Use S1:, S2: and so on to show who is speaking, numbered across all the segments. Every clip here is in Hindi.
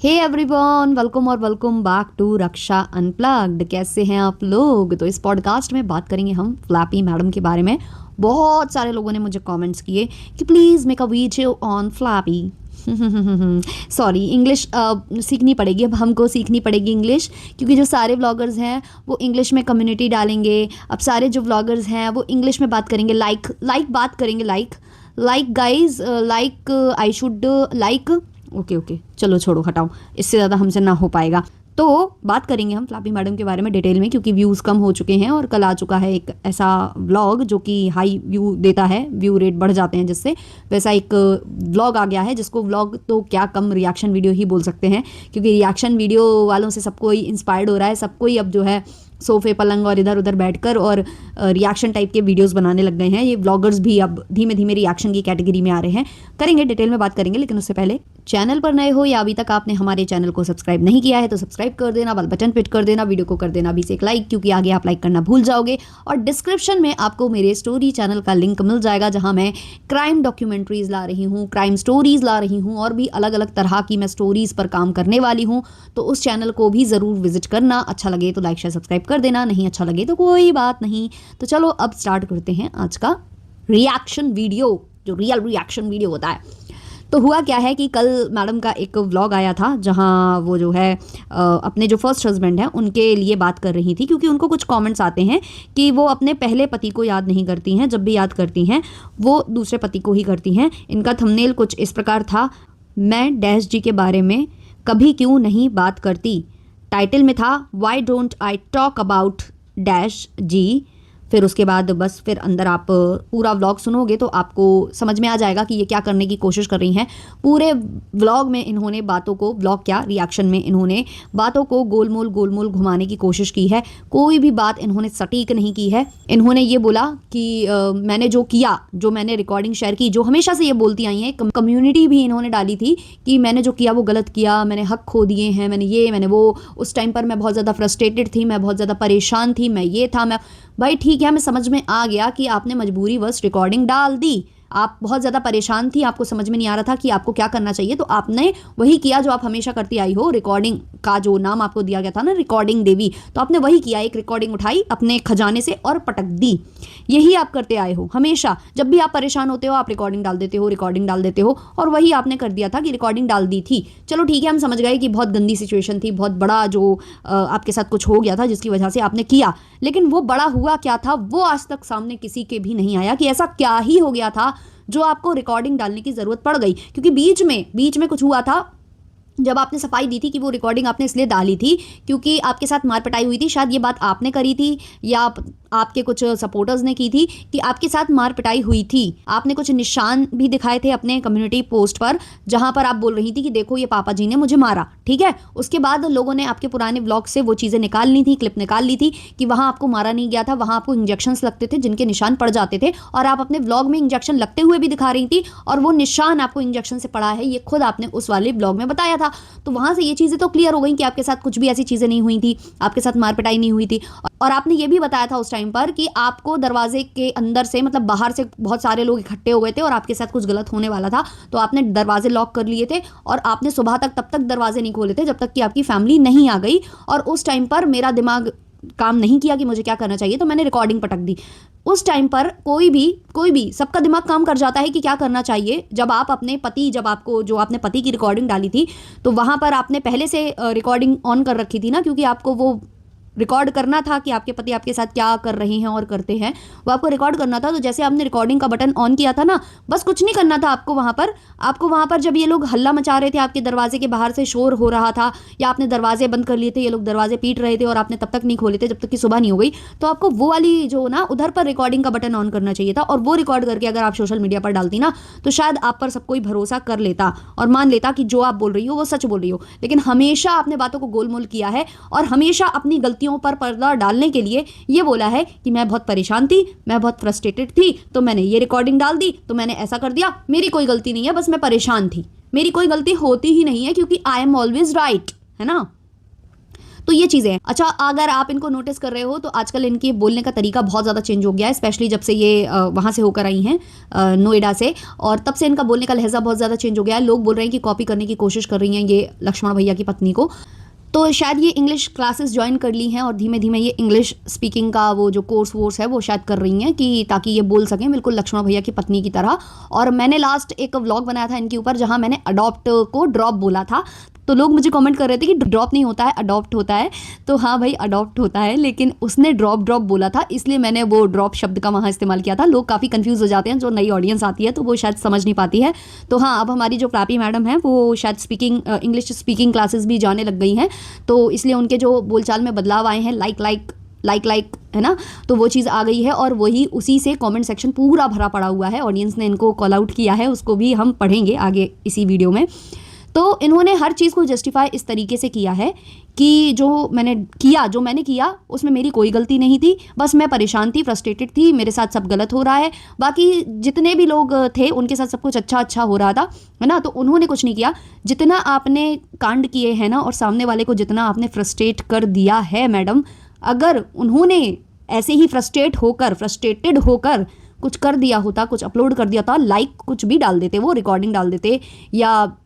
S1: हे एवरीवन, वेलकम और welcome back to Raksha unplugged. कैसे हैं आप लोग? तो इस पॉडकास्ट में बात करेंगे हम फ्लैपी मैडम के बारे में। बहुत सारे लोगों ने मुझे कमेंट्स किए कि please make a video on flappy. Sorry, English सीखनी पड़ेगी, अब हमको सीखनी पड़ेगी इंग्लिश, क्योंकि जो सारे व्लॉगर्स हैं वो इंग्लिश में कम्युनिटी डालेंगे। अब सारे जो व्लॉगर्स हैं वो इंग्लिश में बात करेंगे, लाइक बात करेंगे, like guys, like I should like. Okay, चलो छोड़ो, हटाओ, इससे ज़्यादा हमसे ना हो पाएगा। तो बात करेंगे हम फ्लैपी मैडम के बारे में डिटेल में, क्योंकि व्यूज़ कम हो चुके हैं और कल आ चुका है एक ऐसा व्लॉग जो कि हाई व्यू देता है, व्यू रेट बढ़ जाते हैं जिससे। वैसा एक व्लॉग आ गया है जिसको व्लॉग तो क्या, कम रिएक्शन वीडियो ही बोल सकते हैं, क्योंकि रिएक्शन वीडियो वालों से सबको ही इंस्पायर्ड हो रहा है। सबको ही अब जो है सोफे पलंग और इधर उधर बैठकर और रिएक्शन टाइप के वीडियोस बनाने लग गए हैं। ये व्लॉगर्स भी अब धीमे धीमे रिएक्शन की कैटेगरी में आ रहे हैं। करेंगे, डिटेल में बात करेंगे, लेकिन उससे पहले चैनल पर नए हो या अभी तक आपने हमारे चैनल को सब्सक्राइब नहीं किया है तो सब्सक्राइब कर देना, बेल बटन हिट कर देना, वीडियो को कर देना अभी से एक लाइक, क्योंकि आगे आप लाइक करना भूल जाओगे। और डिस्क्रिप्शन में आपको मेरे स्टोरी चैनल का लिंक मिल जाएगा, जहां मैं क्राइम डॉक्यूमेंट्रीज ला रही हूँ, क्राइम स्टोरीज ला रही हूँ, और भी अलग अलग तरह की मैं स्टोरीज पर काम करने वाली हूँ। तो उस चैनल को भी ज़रूर विजिट करना। अच्छा लगे तो लाइक शेयर सब्सक्राइब कर देना, नहीं अच्छा लगे तो कोई बात नहीं। तो चलो अब स्टार्ट करते हैं आज का रिएक्शन वीडियो, जो रियल रिएक्शन वीडियो होता है। तो हुआ क्या है कि कल मैडम का एक व्लॉग आया था, जहां वो जो है अपने जो फर्स्ट हस्बैंड हैं उनके लिए बात कर रही थी, क्योंकि उनको कुछ कमेंट्स आते हैं कि वो अपने पहले पति को याद नहीं करती हैं, जब भी याद करती हैं वो दूसरे पति को ही करती हैं। इनका थंबनेल कुछ इस प्रकार था, मैं डैश जी के बारे में कभी क्यों नहीं बात करती। टाइटल में था why don't I talk about dash G. फिर उसके बाद बस फिर अंदर आप पूरा व्लॉग सुनोगे तो आपको समझ में आ जाएगा कि ये क्या करने की कोशिश कर रही हैं। पूरे व्लॉग में इन्होंने बातों को, व्लॉग क्या, रिएक्शन में इन्होंने बातों को गोलमोल घुमाने की कोशिश की है। कोई भी बात इन्होंने सटीक नहीं की है। इन्होंने ये बोला कि मैंने जो किया, जो मैंने रिकॉर्डिंग शेयर की, जो हमेशा से ये बोलती आई हैं, कम्युनिटी भी इन्होंने डाली थी कि मैंने जो किया वो गलत किया, मैंने हक खो दिए हैं, मैंने ये मैंने वो। उस टाइम पर मैं बहुत ज़्यादा फ्रस्ट्रेटेड थी, मैं बहुत ज़्यादा परेशान थी, मैं ये था, मैं भाई ठीक है, हमें समझ में आ गया कि आपने मजबूरी बस रिकॉर्डिंग डाल दी। आप बहुत ज़्यादा परेशान थी, आपको समझ में नहीं आ रहा था कि आपको क्या करना चाहिए, तो आपने वही किया जो आप हमेशा करती आई हो। रिकॉर्डिंग का जो नाम आपको दिया गया था ना, रिकॉर्डिंग देवी, तो आपने वही किया। एक रिकॉर्डिंग उठाई अपने खजाने से और पटक दी। यही आप करते आए हो हमेशा। जब भी आप परेशान होते हो आप रिकॉर्डिंग डाल देते हो, रिकॉर्डिंग डाल देते हो, और वही आपने कर दिया था कि रिकॉर्डिंग डाल दी थी। चलो ठीक है, हम समझ गए कि बहुत गंदी सिचुएशन थी, बहुत बड़ा जो आपके साथ कुछ हो गया था जिसकी वजह से आपने किया, लेकिन वो बड़ा हुआ क्या था वो आज तक सामने किसी के भी नहीं आया कि ऐसा क्या ही हो गया था जो आपको रिकॉर्डिंग डालने की ज़रूरत पड़ गई। क्योंकि बीच में कुछ हुआ था, जब आपने सफाई दी थी कि वो रिकॉर्डिंग आपने इसलिए डाली थी क्योंकि आपके साथ मार पिटाई हुई थी। शायद ये बात आपने करी थी या आपके कुछ सपोर्टर्स ने की थी कि आपके साथ मार पिटाई हुई थी। आपने कुछ निशान भी दिखाए थे अपने कम्युनिटी पोस्ट पर, जहां पर आप बोल रही थी कि देखो ये पापा जी ने मुझे मारा। ठीक है, उसके बाद लोगों ने आपके पुराने व्लॉग से वो चीज़ें निकाल ली थी, क्लिप निकाल ली थी कि वहां आपको मारा नहीं गया था, वहां आपको इंजेक्शंस लगते थे जिनके निशान पड़ जाते थे, और आप अपने व्लॉग में इंजेक्शन लगते हुए भी दिखा रही थी, और वो निशान आपको इंजेक्शन से पड़ा है, ये खुद आपने उस वाले व्लॉग में बताया था। तो वहां से ये चीज़ें तो क्लियर हो गई कि आपके साथ कुछ भी ऐसी चीज़ें नहीं हुई थी, आपके साथ मार पिटाई नहीं हुई थी। और आपने ये भी बताया था उस टाइम पर कि आपको दरवाजे के अंदर से, मतलब बाहर से बहुत सारे लोग इकट्ठे हो गए थे और आपके साथ कुछ गलत होने वाला था, तो आपने दरवाजे लॉक कर लिए थे और आपने सुबह तक तब तक दरवाजे नहीं खोले थे जब तक कि आपकी फैमिली नहीं आ गई। और उस टाइम पर मेरा दिमाग काम नहीं किया कि मुझे क्या करना चाहिए, तो मैंने रिकॉर्डिंग पटक दी। उस टाइम पर कोई भी सबका दिमाग काम कर जाता है कि क्या करना चाहिए। जब आप अपने पति, जब आपको जो आपने पति की रिकॉर्डिंग डाली थी, तो वहां पर आपने पहले से रिकॉर्डिंग ऑन कर रखी थी ना, क्योंकि आपको वो रिकॉर्ड करना था कि आपके पति आपके साथ क्या कर रहे हैं और करते हैं, वो आपको रिकॉर्ड करना था। तो जैसे आपने रिकॉर्डिंग का बटन ऑन किया था ना, बस कुछ नहीं करना था आपको वहाँ पर जब ये लोग हल्ला मचा रहे थे, आपके दरवाजे के बाहर से शोर हो रहा था, या आपने दरवाजे बंद कर लिए थे, ये लोग दरवाजे पीट रहे थे और आपने तब तक नहीं खोले थे जब तक कि सुबह नहीं हो गई, तो आपको वो वाली जो ना उधर पर रिकॉर्डिंग का बटन ऑन करना चाहिए था, और वो रिकॉर्ड करके अगर आप सोशल मीडिया पर डालती ना, तो शायद आप पर सब कोई भरोसा कर लेता और मान लेता कि जो आप बोल रही हो वो सच बोल रही हो। लेकिन हमेशा आपने बातों को गोलमोल किया है और हमेशा अपनी गलतियों पर पर्दा डालने के लिए ये बोला है कि मैं बहुत परेशान थी, मैं बहुत फ्रस्ट्रेटेड थी, तो मैंने ये रिकॉर्डिंग डाल दी, तो मैंने ऐसा कर दिया, मेरी कोई गलती नहीं है, बस मैं परेशान थी, मेरी कोई गलती होती ही नहीं है क्योंकि आई एम ऑलवेज राइट, है ना। तो ये चीज़ें हैं। अच्छा, अगर आप इनको नोटिस कर रहे हो तो आजकल इनके बोलने का तरीका बहुत ज़्यादा चेंज हो गया है, स्पेशली जब से ये वहाँ से होकर आई हैं नोएडा से, और तब से इनका बोलने का लहजा बहुत ज़्यादा चेंज हो गया है। लोग बोल रहे हैं कि कॉपी करने की कोशिश कर रही हैं ये लक्ष्मण भैया की पत्नी को। तो शायद ये इंग्लिश क्लासेस ज्वाइन कर ली हैं और धीमे धीमे ये इंग्लिश स्पीकिंग का वो जो कोर्स वोर्स है वो शायद कर रही हैं कि ताकि ये बोल सकें बिल्कुल लक्ष्मण भैया की पत्नी की तरह। और मैंने लास्ट एक व्लॉग बनाया था इनके ऊपर जहां मैंने अडॉप्ट को ड्रॉप बोला था, तो लोग मुझे कमेंट कर रहे थे कि ड्रॉप नहीं होता है अडॉप्ट होता है। तो हाँ भाई, अडॉप्ट होता है, लेकिन उसने ड्रॉप बोला था इसलिए मैंने वो ड्रॉप शब्द का वहाँ इस्तेमाल किया था। लोग काफ़ी कंफ्यूज हो जाते हैं, जो नई ऑडियंस आती है तो वो शायद समझ नहीं पाती है। तो हाँ, अब हमारी जो फ्लैपी मैडम है वो शायद इंग्लिश स्पीकिंग क्लासेस भी जाने लग गई हैं, तो इसलिए उनके जो बोलचाल में बदलाव आए हैं, लाइक है ना, तो वो चीज़ आ गई है। और वही उसी से कमेंट सेक्शन पूरा भरा पड़ा हुआ है, ऑडियंस ने इनको कॉल आउट किया है, उसको भी हम पढ़ेंगे आगे इसी वीडियो में। तो इन्होंने हर चीज़ को जस्टिफाई इस तरीके से किया है कि जो मैंने किया उसमें मेरी कोई गलती नहीं थी, बस मैं परेशान थी, फ्रस्ट्रेटेड थी, मेरे साथ सब गलत हो रहा है, बाकी जितने भी लोग थे उनके साथ सब कुछ अच्छा हो रहा था, है ना। तो उन्होंने कुछ नहीं किया। जितना आपने कांड किए हैं ना, और सामने वाले को जितना आपने फ्रस्ट्रेट कर दिया है मैडम, अगर उन्होंने ऐसे ही फ्रस्ट्रेटेड होकर कुछ कर दिया होता, कुछ अपलोड कर दिया था, लाइक कुछ भी डाल देते, वो रिकॉर्डिंग डाल देते या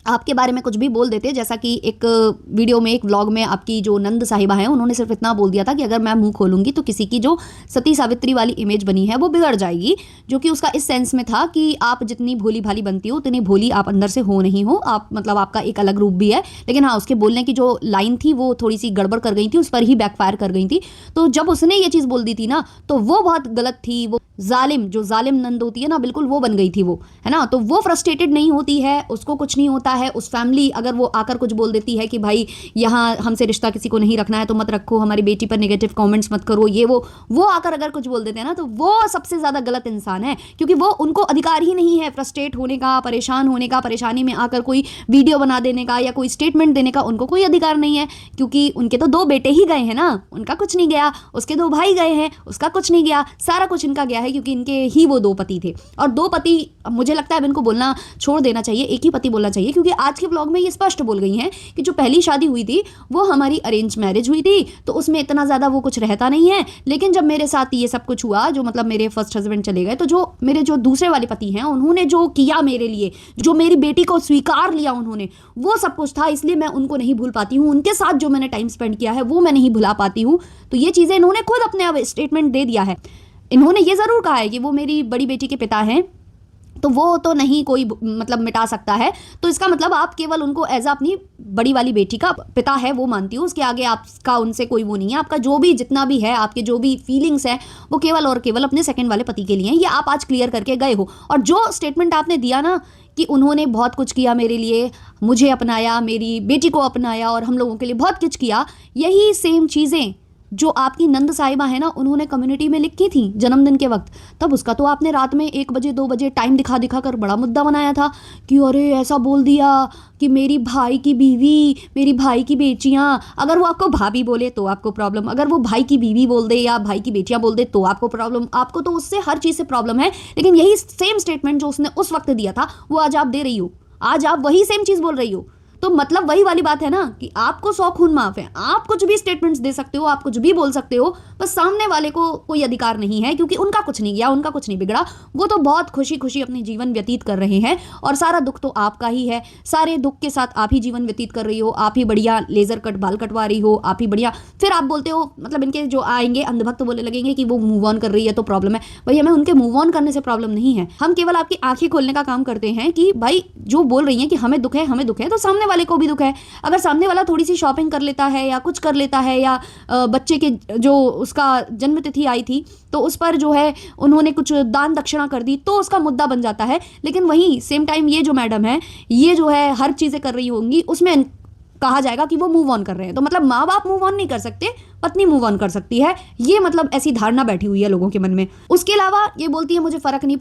S1: आपके बारे में कुछ भी बोल देते, जैसा कि एक वीडियो में, एक व्लॉग में आपकी जो नंद साहिबा हैं उन्होंने सिर्फ इतना बोल दिया था कि अगर मैं मुंह खोलूंगी तो किसी की जो सती सावित्री वाली इमेज बनी है वो बिगड़ जाएगी, जो कि उसका इस सेंस में था कि आप जितनी भोली भाली बनती हो उतनी भोली आप अंदर से हो नहीं हो, आप मतलब आपका एक अलग रूप भी है। लेकिन हाँ, उसके बोलने की जो लाइन थी वो थोड़ी सी गड़बड़ कर गई थी, उस पर ही बैकफायर कर गई थी। तो जब उसने ये चीज़ बोल दी थी ना, तो वो बहुत गलत थी। वो जो जालिम नंद होती है ना, बिल्कुल वो बन गई थी वो, है ना। तो वो फ्रस्ट्रेटेड नहीं होती है, उसको कुछ नहीं होता है। उस फैमिली अगर वो आकर कुछ बोल देती है कि भाई यहाँ हमसे रिश्ता किसी को नहीं रखना है तो मत रखो, हमारी बेटी पर नेगेटिव कमेंट्स मत करो, ये वो आकर अगर कुछ बोल देते हैं ना, तो वो सबसे ज़्यादा गलत इंसान है, क्योंकि वो उनको अधिकार ही नहीं है फ्रस्ट्रेट होने का, परेशान होने का, परेशानी में आकर कोई वीडियो बना देने का या कोई स्टेटमेंट देने का उनको कोई अधिकार नहीं है, क्योंकि उनके तो 2 बेटे ही गए हैं ना, उनका कुछ नहीं गया। उसके 2 भाई गए हैं, उसका कुछ नहीं गया, सारा कुछ इनका गया है, क्योंकि इनके ही वो 2 पति थे। और 2 पति, मुझे लगता है इनको बोलना छोड़ देना चाहिए, एक ही पति बोलना चाहिए, क्योंकि आज के ब्लॉग में ये स्पष्ट बोल गई हैं कि जो पहली शादी हुई थी वो हमारी अरेंज मैरिज हुई थी, तो उसमें इतना ज़्यादा वो कुछ रहता नहीं है। लेकिन जब मेरे साथ ये सब कुछ हुआ, जो मतलब मेरे फर्स्ट हस्बैंड चले गए, तो जो मेरे जो दूसरे वाले पति हैं उन्होंने जो किया मेरे लिए, जो मेरी बेटी को स्वीकार लिया उन्होंने, वो सब कुछ था, इसलिए मैं उनको नहीं भूल पाती हूँ। उनके साथ जो मैंने टाइम स्पेंड किया है वो मैं नहीं भुला पाती हूँ। तो ये चीज़ें इन्होंने खुद अपने स्टेटमेंट दे दिया है। इन्होंने ये ज़रूर कहा है कि वो मेरी बड़ी बेटी के पिता हैं, तो वो तो नहीं कोई मतलब मिटा सकता है। तो इसका मतलब आप केवल उनको एज अपनी बड़ी वाली बेटी का पिता है वो मानती हो, उसके आगे आपका उनसे कोई वो नहीं है। आपका जो भी जितना भी है, आपके जो भी फीलिंग्स है, वो केवल और केवल अपने सेकंड वाले पति के लिए हैं। ये आप आज क्लियर करके गए हो। और जो स्टेटमेंट आपने दिया ना कि उन्होंने बहुत कुछ किया मेरे लिए, मुझे अपनाया, मेरी बेटी को अपनाया और हम लोगों के लिए बहुत कुछ किया, यही सेम चीज़ें जो आपकी नंद साहिबा है ना, उन्होंने कम्युनिटी में लिखी थी जन्मदिन के वक्त, तब उसका तो आपने रात में 1 बजे 2 बजे टाइम दिखा कर बड़ा मुद्दा बनाया था कि अरे ऐसा बोल दिया कि मेरी भाई की बीवी, मेरी भाई की बेटियां। अगर वो आपको भाभी बोले तो आपको प्रॉब्लम, अगर वो भाई की बीवी बोल दे या भाई की बेटियां बोल दे तो आपको प्रॉब्लम। आपको तो उससे हर चीज़ से प्रॉब्लम है, लेकिन यही सेम स्टेटमेंट जो उसने उस वक्त दिया था वो आज आप दे रही हो, आज आप वही सेम चीज़ बोल रही हो। तो मतलब वही वाली बात है ना कि आपको 100 खून माफ है, आप कुछ भी स्टेटमेंट्स दे सकते हो, आप कुछ भी बोल सकते हो, बस सामने वाले को कोई अधिकार नहीं है, क्योंकि उनका कुछ नहीं गया, उनका कुछ नहीं बिगड़ा। वो तो बहुत खुशी खुशी अपनी जीवन व्यतीत कर रहे हैं और सारा दुख तो आपका ही है। सारे दुख के साथ आप ही जीवन व्यतीत कर रही हो, आप ही बढ़िया लेजर कट बाल कटवा रही हो, आप ही बढ़िया। फिर आप बोलते हो, मतलब इनके जो आएंगे अंधभक्त बोलने लगेंगे कि वो मूव ऑन कर रही है तो प्रॉब्लम है। भाई हमें उनके मूव ऑन करने से प्रॉब्लम नहीं है, हम केवल आपकी आंखें खोलने का काम करते हैं कि भाई जो बोल रही हैं कि हमें दुख है तो सामने वाले को भी दुख है। अगर सामने वाला थोड़ी सी शॉपिंग कर लेता है या कुछ कर लेता है, या बच्चे के जो उसका जन्म तिथि आई थी तो उस पर जो है उन्होंने कुछ दान दक्षिणा कर दी, तो उसका मुद्दा बन जाता है। लेकिन वहीं सेम टाइम ये जो मैडम है, ये जो है हर चीज़ें कर रही होंगी, उसमें कहा जाएगा कि वो मूव ऑन कर रहे हैं। तो मतलब माँ बाप मूव ऑन नहीं कर सकते, पत्नी मूव ऑन कर सकती है, ये मतलब ऐसी धारणा बैठी हुई है लोगों के मन में। उसके अलावा ये बोलती है मुझे फर्क नहीं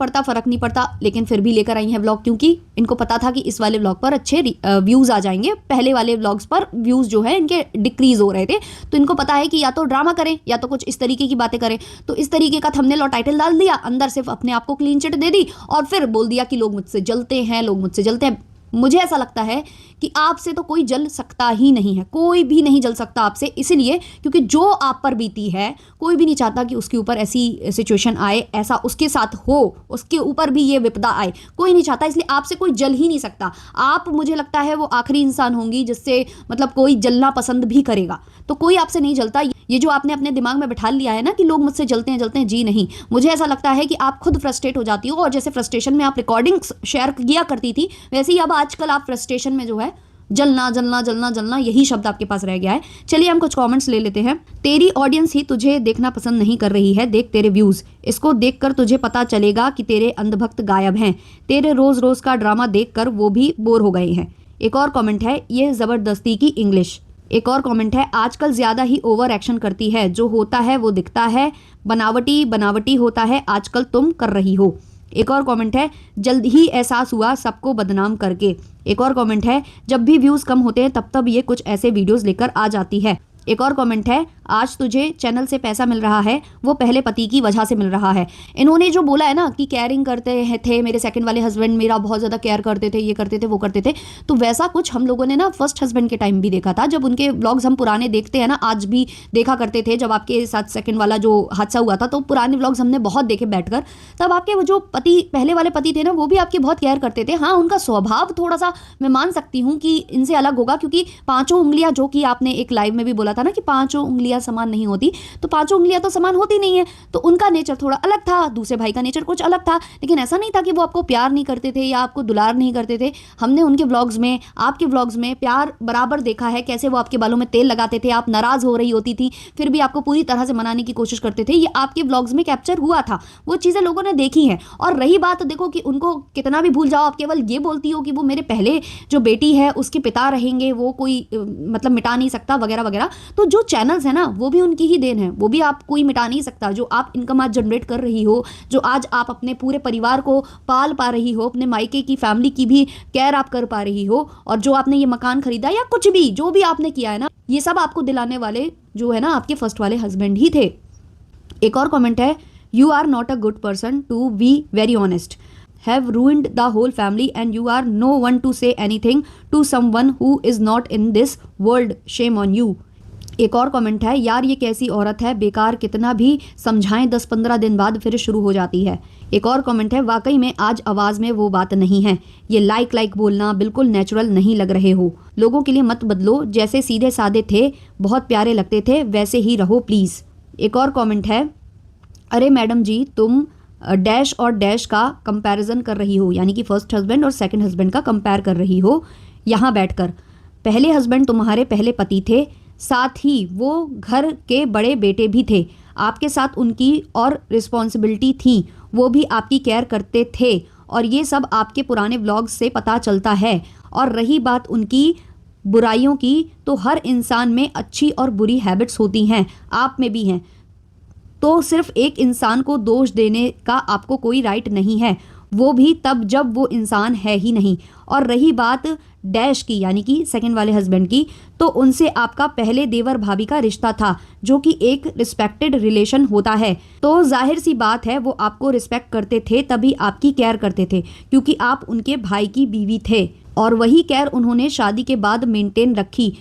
S1: पड़ता, लेकिन फिर भी लेकर आई है व्लॉग, क्योंकि इनको पता था कि इस वाले व्लॉग पर अच्छे व्यूज आ जाएंगे। पहले वाले व्लॉग्स पर व्यूज जो है इनके डिक्रीज हो रहे थे, तो इनको पता है कि या तो ड्रामा करें या तो कुछ इस तरीके की बातें करें। तो इस तरीके का थंबनेल और टाइटल डाल दिया, अंदर सिर्फ अपने आप को क्लीन चिट दे दी और फिर बोल दिया कि लोग मुझसे जलते हैं, लोग मुझसे जलते हैं। मुझे ऐसा लगता है कि आपसे तो कोई जल सकता ही नहीं है, कोई भी नहीं जल सकता आपसे, इसलिए क्योंकि जो आप पर बीती है कोई भी नहीं चाहता कि उसके ऊपर ऐसी सिचुएशन आए, ऐसा उसके साथ हो, उसके ऊपर भी ये विपदा आए, कोई नहीं चाहता, इसलिए आपसे कोई जल ही नहीं सकता। आप, मुझे लगता है, वो आखिरी इंसान होंगी जिससे मतलब कोई जलना पसंद भी करेगा, तो कोई आपसे नहीं जलता। ये जो आपने अपने दिमाग में बैठा लिया है ना कि लोग मुझसे जलते हैं, जी नहीं, मुझे ऐसा लगता है कि आप खुद फ्रस्ट्रेट हो जाती हो, और जैसे फ्रस्ट्रेशन में आप रिकॉर्डिंग्स शेयर किया करती थी, वैसे ही अब आजकल आप फ्रस्ट्रेशन में जो है जलना जलना जलना जलना, यही शब्द आपके पास रह गया है। चलिए हम कुछ कमेंट्स ले लेते हैं। तेरी ऑडियंस ही तुझे देखना पसंद नहीं कर रही है, देख तेरे व्यूज, इसको देखकर तुझे पता चलेगा कि तेरे अंधभक्त गायब हैं, तेरे रोज रोज का ड्रामा देखकर वो भी बोर हो गए हैं। एक और कमेंट है, ये जबरदस्ती की इंग्लिश। एक और कमेंट है, आजकल ज्यादा ही ओवर एक्शन करती है, जो होता है वो दिखता है, बनावटी बनावटी होता है आजकल तुम कर रही हो। एक और कमेंट है, जल्द ही एहसास हुआ सबको बदनाम करके। एक और कमेंट है, जब भी व्यूज कम होते हैं तब ये कुछ ऐसे वीडियोस लेकर आ जाती है। एक और कमेंट है, आज तुझे चैनल से पैसा मिल रहा है, वो पहले पति की वजह से मिल रहा है। इन्होंने जो बोला है ना कि केयरिंग करते थे, मेरे सेकंड वाले हस्बैंड मेरा बहुत ज़्यादा केयर करते थे, ये करते थे, वो करते थे, तो वैसा कुछ हम लोगों ने ना फर्स्ट हस्बैंड के टाइम भी देखा था। जब उनके व्लॉग्स हम पुराने देखते हैं ना, आज भी देखा करते थे, जब आपके साथ सेकंड वाला जो हादसा हुआ था, तो पुराने व्लॉग्स हमने बहुत देखे बैठकर। तब आपके वो जो पति, पहले वाले पति थे ना, वो भी आपके बहुत केयर करते थे। हाँ, उनका स्वभाव थोड़ा सा मैं मान सकती हूँ कि इनसे अलग होगा, क्योंकि पांचों उंगलियां, जो कि आपने एक लाइव में भी बोला था ना कि पांचों उंगलियां समान नहीं होती, तो पांचों उंगलियां तो समान होती नहीं है, तो उनका नेचर थोड़ा अलग था, दूसरे भाई का नेचर कुछ अलग था। लेकिन ऐसा नहीं था कि वो आपको प्यार नहीं करते थे या आपको दुलार नहीं करते थे। हमने उनके व्लॉग्स में, आपके व्लॉग्स में प्यार बराबर देखा है, कैसे वो आपके बालों में तेल लगाते थे, आप नाराज हो रही होती थी, फिर भी आपको पूरी तरह से मनाने की कोशिश करते थे। ये आपके व्लॉग्स में कैप्चर हुआ था, वो चीज़ें लोगों ने देखी हैं। और रही बात, देखो कि उनको कितना भी भूल जाओ, आप केवल ये बोलती हो कि वो मेरे पहले जो बेटी है उसके पिता रहेंगे, वो कोई मतलब मिटा नहीं सकता वगैरह वगैरह। तो जो चैनल्स है ना, वो भी उनकी ही देन है, वो भी आप कोई मिटा नहीं सकता। जो आप इनकम आज जनरेट कर रही हो, जो आज आप अपने पूरे परिवार को पाल पा रही हो, अपने मायके की फैमिली की भी केयर आप कर पा रही हो, और जो आपने ये मकान खरीदा या कुछ भी जो भी आपने किया है ना, ये सब आपको दिलाने वाले जो है ना आपके फर्स्ट वाले हस्बैंड ही थे। एक और कमेंट है, you are not a good person to be very honest, have ruined the whole family and you are no one to say anything to someone who is not in this world, shame on you। एक और कमेंट है, यार ये कैसी औरत है, बेकार कितना भी समझाएं 10-15 दिन बाद फिर शुरू हो जाती है। एक और कमेंट है, वाकई में आज आवाज़ में वो बात नहीं है, ये लाइक बोलना बिल्कुल नेचुरल नहीं लग रहे हो, लोगों के लिए मत बदलो, जैसे सीधे साधे थे बहुत प्यारे लगते थे वैसे ही रहो प्लीज़। एक और कमेंट है, अरे मैडम जी तुम डैश और डैश का कंपैरिजन कर रही हो, यानी कि फर्स्ट हस्बैंड और सेकंड हस्बैंड का कंपेयर कर रही हो यहाँ बैठकर। पहले हस्बैंड तुम्हारे पहले पति थे, साथ ही वो घर के बड़े बेटे भी थे, आपके साथ उनकी और रिस्पॉन्सिबिलिटी थी, वो भी आपकी केयर करते थे, और ये सब आपके पुराने व्लॉग्स से पता चलता है। और रही बात उनकी बुराइयों की, तो हर इंसान में अच्छी और बुरी हैबिट्स होती हैं, आप में भी हैं, तो सिर्फ एक इंसान को दोष देने का आपको कोई राइट नहीं है, वो भी तब जब वो इंसान है ही नहीं। और रही बात डैश की, यानी कि सेकंड वाले हस्बैंड की, तो उनसे आपका पहले देवर भाभी का रिश्ता था, जो कि एक रिस्पेक्टेड रिलेशन होता है, तो जाहिर सी बात है वो आपको रिस्पेक्ट करते थे, तभी आपकी केयर करते थे, क्योंकि आप उनके भाई की बीवी थे, और वही केयर उन्होंने शादी के बाद मेंटेन रखी,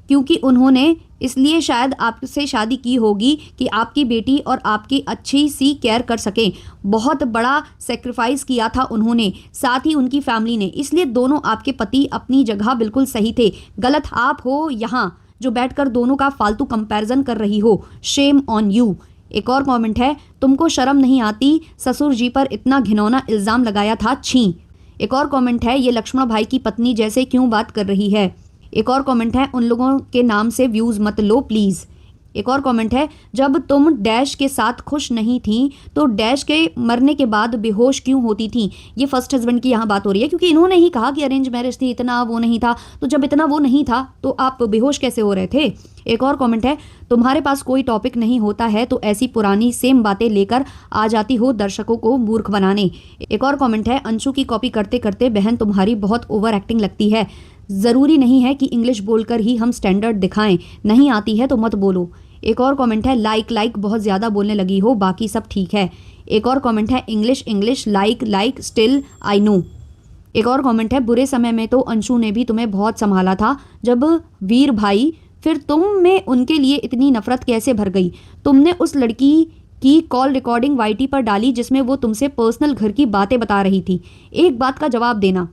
S1: क्योंकि उन्होंने इसलिए शायद आपसे शादी की होगी कि आपकी बेटी और आपकी अच्छी सी केयर कर सकें। बहुत बड़ा सेक्रीफाइस किया था उन्होंने, साथ ही उनकी फैमिली ने, इसलिए दोनों आपके पति अपनी जगह बिल्कुल सही थे। गलत आप हो यहाँ जो बैठकर दोनों का फालतू कंपैरिजन कर रही हो, शेम ऑन यू। एक और कमेंट है, तुमको शर्म नहीं आती, ससुर जी पर इतना घिनौना इल्ज़ाम लगाया था, छी। एक और कमेंट है, ये लक्ष्मण भाई की पत्नी जैसे क्यों बात कर रही है। एक और कमेंट है, उन लोगों के नाम से व्यूज़ मत लो प्लीज़। एक और कमेंट है, जब तुम डैश के साथ खुश नहीं थी तो डैश के मरने के बाद बेहोश क्यों होती थी। ये फर्स्ट हस्बैंड की यहाँ बात हो रही है, क्योंकि इन्होंने ही कहा कि अरेंज मैरिज थी, इतना वो नहीं था, तो जब इतना वो नहीं था तो आप बेहोश कैसे हो रहे थे। एक और कमेंट है, तुम्हारे पास कोई टॉपिक नहीं होता है तो ऐसी पुरानी सेम बातें लेकर आ जाती हो दर्शकों को मूर्ख बनाने। एक और कमेंट है, अंशु की कॉपी करते करते बहन तुम्हारी बहुत ओवर एक्टिंग लगती है, ज़रूरी नहीं है कि इंग्लिश बोलकर ही हम स्टैंडर्ड दिखाएं, नहीं आती है तो मत बोलो। एक और कमेंट है, लाइक बहुत ज़्यादा बोलने लगी हो, बाकी सब ठीक है। एक और कमेंट है, English like still I know. एक और कमेंट है, बुरे समय में तो अंशु ने भी तुम्हें बहुत संभाला था जब वीर भाई, फिर तुम में उनके लिए इतनी नफरत कैसे भर गई? तुमने उस लड़की की कॉल रिकॉर्डिंग वाईटी पर डाली जिसमें वो तुमसे पर्सनल घर की बातें बता रही थी। एक बात का जवाब देना,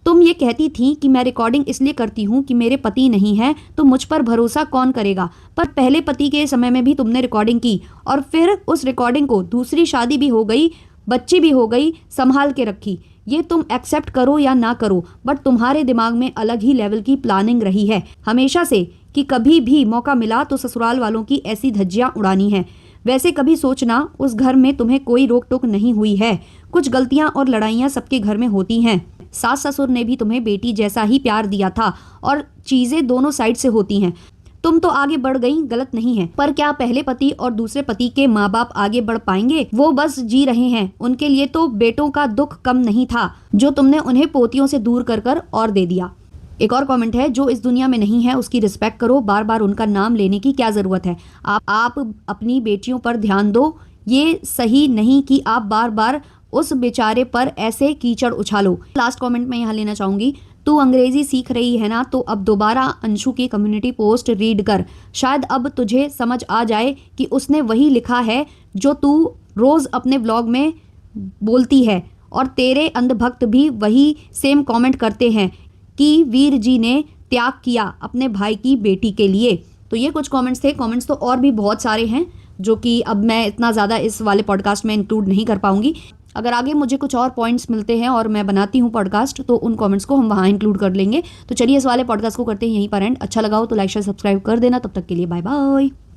S1: तुम ये कहती थी कि मैं रिकॉर्डिंग इसलिए करती हूँ कि मेरे पति नहीं है तो मुझ पर भरोसा कौन करेगा, पर पहले पति के समय में भी तुमने रिकॉर्डिंग की और फिर उस रिकॉर्डिंग को दूसरी शादी भी हो गई, बच्ची भी हो गई, संभाल के रखी। ये तुम एक्सेप्ट करो या ना करो, बट तुम्हारे दिमाग में अलग ही लेवल की प्लानिंग रही है हमेशा से कि कभी भी मौका मिला तो ससुराल वालों की ऐसी धज्जियां उड़ानी है। वैसे कभी सोचना, उस घर में तुम्हें कोई रोक टोक नहीं हुई है। कुछ गलतियां और लड़ाइयां सबके घर में होती हैं। सास ससुर ने भी तुम्हें बेटी जैसा ही प्यार दिया था और चीजें दोनों साइड से होती हैं। तुम तो आगे बढ़ गई, गलत नहीं है, पर क्या पहले पति और दूसरे पति के माँ बाप आगे बढ़ पाएंगे? वो बस जी रहे हैं। उनके लिए तो बेटों का दुख कम नहीं था जो तुमने उन्हें पोतियों से दूर कर कर और दे दिया। एक और कमेंट है, जो इस दुनिया में नहीं है उसकी रिस्पेक्ट करो, बार बार उनका नाम लेने की क्या जरूरत है? आप अपनी बेटियों पर ध्यान दो। ये सही नहीं कि आप बार बार उस बेचारे पर ऐसे कीचड़ उछालो। लास्ट कमेंट मैं यहाँ लेना चाहूंगी, तू अंग्रेजी सीख रही है ना, तो अब दोबारा अंशु की कम्युनिटी पोस्ट रीड कर, शायद अब तुझे समझ आ जाए कि उसने वही लिखा है जो तू रोज अपने व्लॉग में बोलती है, और तेरे अंधभक्त भी वही सेम कमेंट करते हैं कि वीर जी ने त्याग किया अपने भाई की बेटी के लिए। तो ये कुछ कमेंट्स थे। कमेंट्स तो और भी बहुत सारे हैं जो कि अब मैं इतना ज़्यादा इस वाले पॉडकास्ट में इंक्लूड नहीं कर पाऊंगी। अगर आगे मुझे कुछ और पॉइंट्स मिलते हैं और मैं बनाती हूँ पॉडकास्ट तो उन कमेंट्स को हम वहाँ इंक्लूड कर लेंगे। तो चलिए इस वाले पॉडकास्ट को करते हैं यहीं पर एंड। अच्छा लगा हो तो लाइक शेयर सब्सक्राइब कर देना। तब तक के लिए बाय बाय।